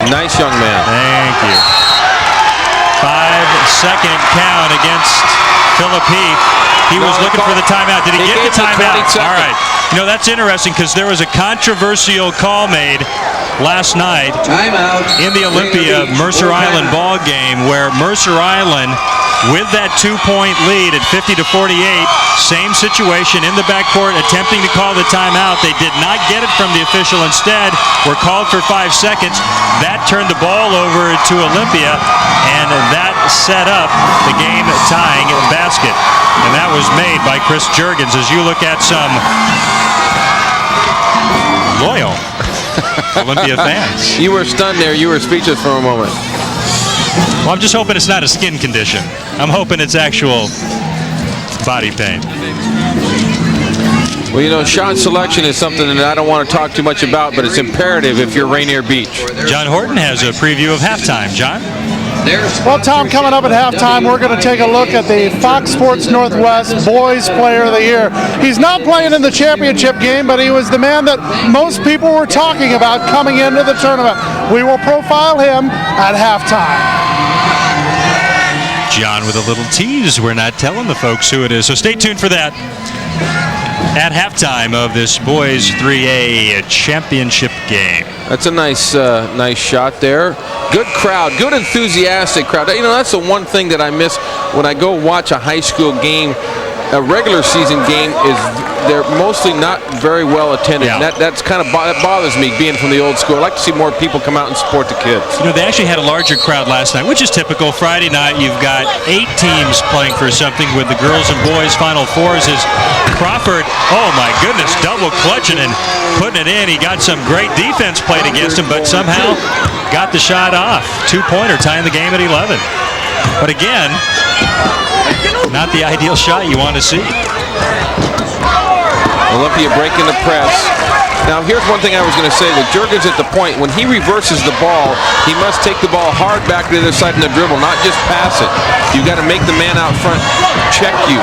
Nice young man. Thank you. 5-second count against Philip Heath. He was looking for the timeout. Did he get the timeout? All right. You know, that's interesting because there was a controversial call made last night in the Olympia Mercer Island ball game where Mercer Island, with that 2-point lead at 50-48, same situation in the backcourt, attempting to call the timeout. They did not get it from the official. Instead, were called for 5 seconds. That turned the ball over to Olympia, and that set up the game-tying basket. And that was made by Chris Juergens. As you look at some loyal Olympia fans. You were stunned there. You were speechless for a moment. Well, I'm just hoping it's not a skin condition. I'm hoping it's actual body pain. Well, you know, shot selection is something that I don't want to talk too much about, but it's imperative if you're Rainier Beach. John Horton has a preview of halftime. John? Well, Tom, coming up at halftime, we're going to take a look at the Fox Sports Northwest Boys Player of the Year. He's not playing in the championship game, but he was the man that most people were talking about coming into the tournament. We will profile him at halftime. John with a little tease. We're not telling the folks who it is, so stay tuned for that at halftime of this Boys 3A championship game. That's a nice shot there. Good crowd, good enthusiastic crowd. You know, that's the one thing that I miss when I go watch a high school game. A regular season game is they're mostly not very well attended. Yeah. That's kind of that bothers me being from the old school. I like to see more people come out and support the kids. You know, they actually had a larger crowd last night, which is typical. Friday night, you've got 8 teams playing for something with the girls and boys Final Fours. Is Crawford, oh my goodness, double clutching and putting it in. He got some great defense played against him, but somehow got the shot off. 2-pointer, tying the game at 11. But again, not the ideal shot you want to see. Olympia breaking the press. Now, here's one thing I was going to say. With Juergens at the point, when he reverses the ball, he must take the ball hard back to the other side in the dribble, not just pass it. You've got to make the man out front check you.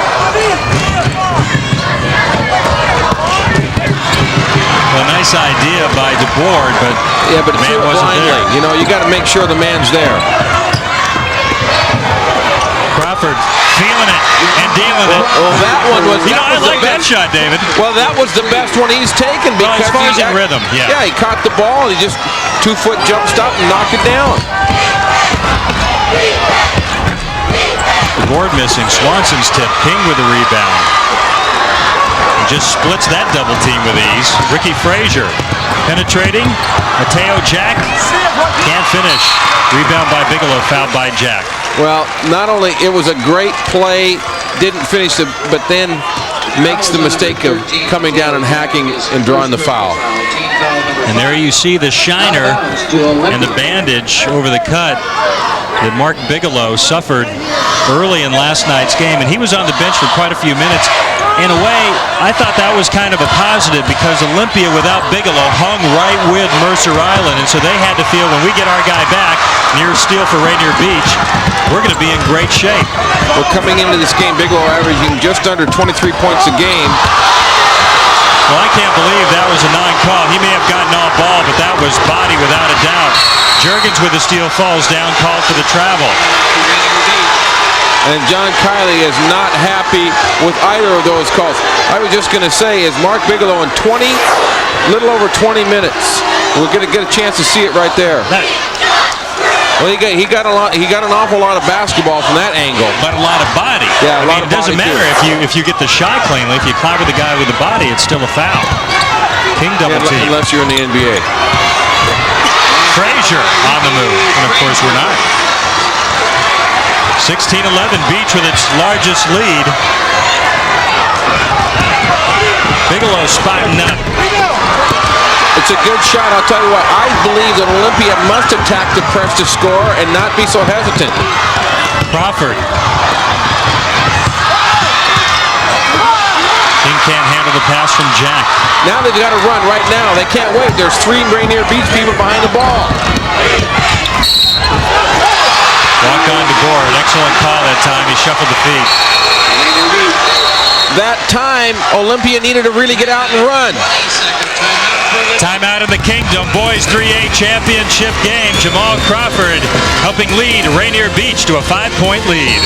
Well, nice idea by DeBoer, but yeah, but the man wasn't there. You know, you got to make sure the man's there. Crawford feeling it and dealing it. Well, that one was. You know, I like that shot, David. Well, that was the best one he's taken because as far as in rhythm, yeah. Yeah, he caught the ball. He just 2-foot jump stop and knocked it down. The board missing. Swanson's tip. King with the rebound. And just splits that double team with ease. Ricky Frazier penetrating. Mateo Jack can't finish. Rebound by Bigelow. Fouled by Jack. Well, not only it was a great play, didn't finish it, but then makes the mistake of coming down and hacking and drawing the foul. And there you see the shiner and the bandage over the cut that Mark Bigelow suffered early in last night's game, and he was on the bench for quite a few minutes. In a way, I thought that was kind of a positive because Olympia without Bigelow hung right with Mercer Island, and so they had to feel when we get our guy back, near steal for Rainier Beach, we're going to be in great shape. Well, coming into this game, Bigelow averaging just under 23 points a game. Well, I can't believe that was a non-call. He may have gotten all ball, but that was body without a doubt. Juergens with the steal falls down, called for the travel. And John Kiley is not happy with either of those calls. I was just going to say, is Mark Bigelow in little over 20 minutes. We're going to get a chance to see it right there. Well, he got an awful lot of basketball from that angle, but a lot of body. Yeah, it doesn't matter if you get the shot cleanly. If you clobber the guy with the body, it's still a foul. King double team. Unless you're in the NBA. Frazier on the move, and of course we're not. 16-11, Beach with its largest lead. Bigelow spotting up. It's a good shot. I'll tell you what, I believe that Olympia must attack the press to score and not be so hesitant. Crawford. King can't handle the pass from Jack. Now they've got to run right now. They can't wait. There's 3 Rainier Beach people behind the ball. Walk on to board. Excellent call that time. He shuffled the feet. That time, Olympia needed to really get out and run. Timeout in the Kingdom. Boys 3A championship game. Jamal Crawford helping lead Rainier Beach to a 5-point lead.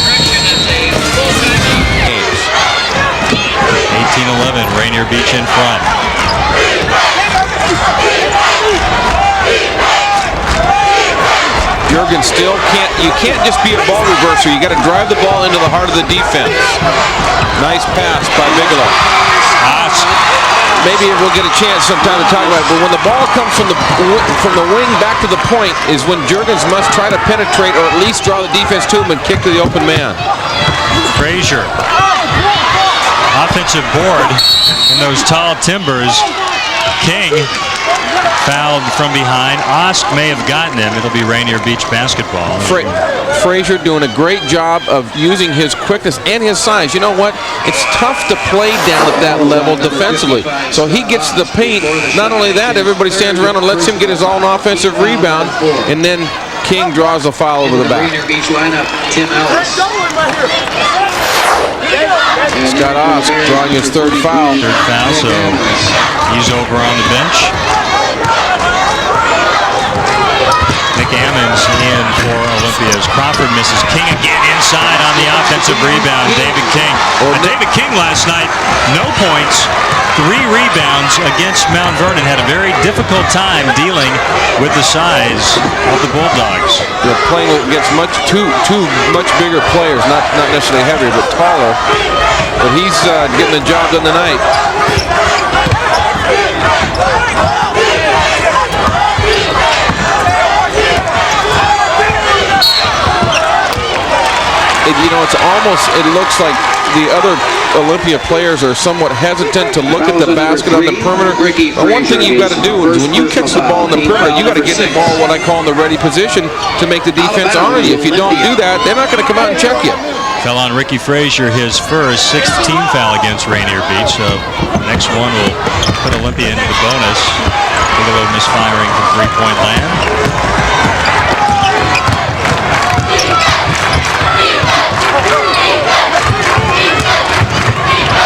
18-11, Rainier Beach in front. Jurgen still you can't just be a ball reverser. You got to drive the ball into the heart of the defense. Nice pass by Bigelow. Maybe we'll get a chance sometime to talk about it, but when the ball comes from the wing back to the point is when Jurgens must try to penetrate or at least draw the defense to him and kick to the open man. Frazier. Offensive board in those tall timbers. King fouled from behind. Osk may have gotten him. It'll be Rainier Beach basketball. Frazier doing a great job of using his quickness and his size. You know what? It's tough to play down at that level defensively. So he gets the paint. Not only that, everybody stands around and lets him get his own offensive rebound, and then King draws a foul over the back. Scott Osk drawing his third foul. Third foul, so he's over on the bench. McAmmons in for Olympia's. Crawford misses. King again inside on the offensive rebound. David King. David King last night, no points, 3 rebounds against Mount Vernon. Had a very difficult time dealing with the size of the Bulldogs. They're playing against two much bigger players, not necessarily heavier, but taller. But he's getting the job done tonight. You know, it looks like the other Olympia players are somewhat hesitant to look at the basket on the perimeter. But one thing you've got to do is when you catch the ball on the perimeter, you got to get the ball what I call in the ready position to make the defense honor you. If you don't do that, they're not going to come out and check you. Fell on Ricky Frazier, his first 6th team foul against Rainier Beach. So the next one will put Olympia into the bonus. Bigelow misfiring from three-point land.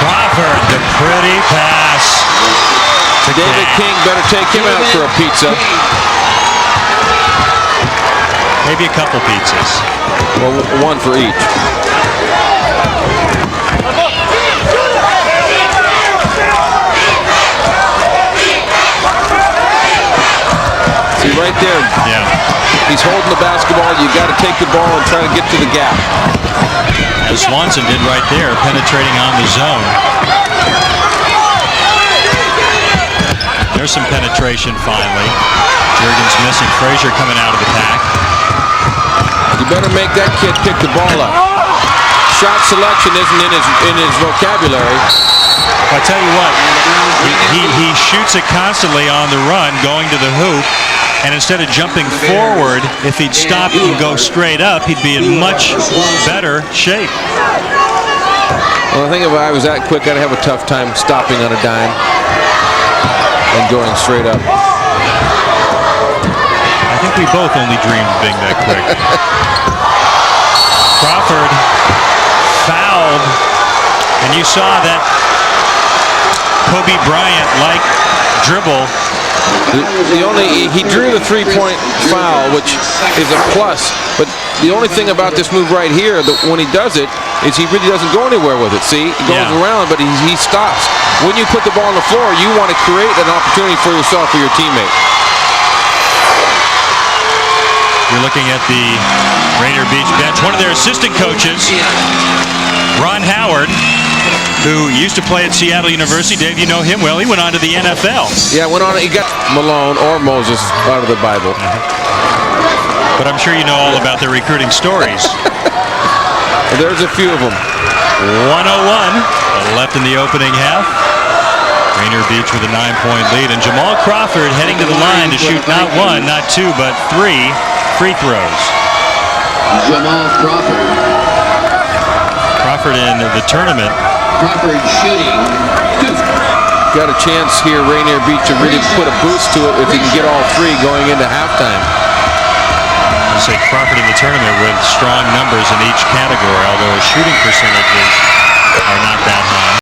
Crawford, the pretty pass. David King better take him out for a pizza. Maybe a couple pizzas. Well, one for each. See right there. Yeah. He's holding the basketball. You got to take the ball and try to get to the gap. As Swanson did right there, penetrating on the zone. There's some penetration finally. Jurgens missing. Frazier coming out of the pack. You better make that kid pick the ball up. Shot selection isn't in his vocabulary. I tell you what, he shoots it constantly on the run, going to the hoop. And instead of jumping forward, if he'd stop and go straight up, he'd be in much better shape. Well, I think if I was that quick, I'd have a tough time stopping on a dime and going straight up. I think we both only dreamed of being that quick. Crawford fouled, and you saw that Kobe Bryant-like dribble. He drew the three-point foul, which is a plus, but the only thing about this move right here, when he does it, is he really doesn't go anywhere with it. See, he goes around, but he stops. When you put the ball on the floor, you want to create an opportunity for yourself or your teammate. You're looking at the Rainier Beach bench. One of their assistant coaches, Ron Howard, who used to play at Seattle University. Dave, you know him well. He went on to the NFL. Yeah, he got Malone or Moses out of the Bible. But I'm sure you know all about their recruiting stories. There's a few of them. 101 left in the opening half. Rainier Beach with a 9-point lead. And Jamal Crawford heading to the line to shoot not 1, not 2, but 3 free throws. Jamal Crawford. Crawford in the tournament. Crawford shooting 2. Got a chance here, Rainier Beach, to really put a boost to it if he can get all 3 going into halftime. I'll say Crawford in the tournament with strong numbers in each category, although his shooting percentages are not that high.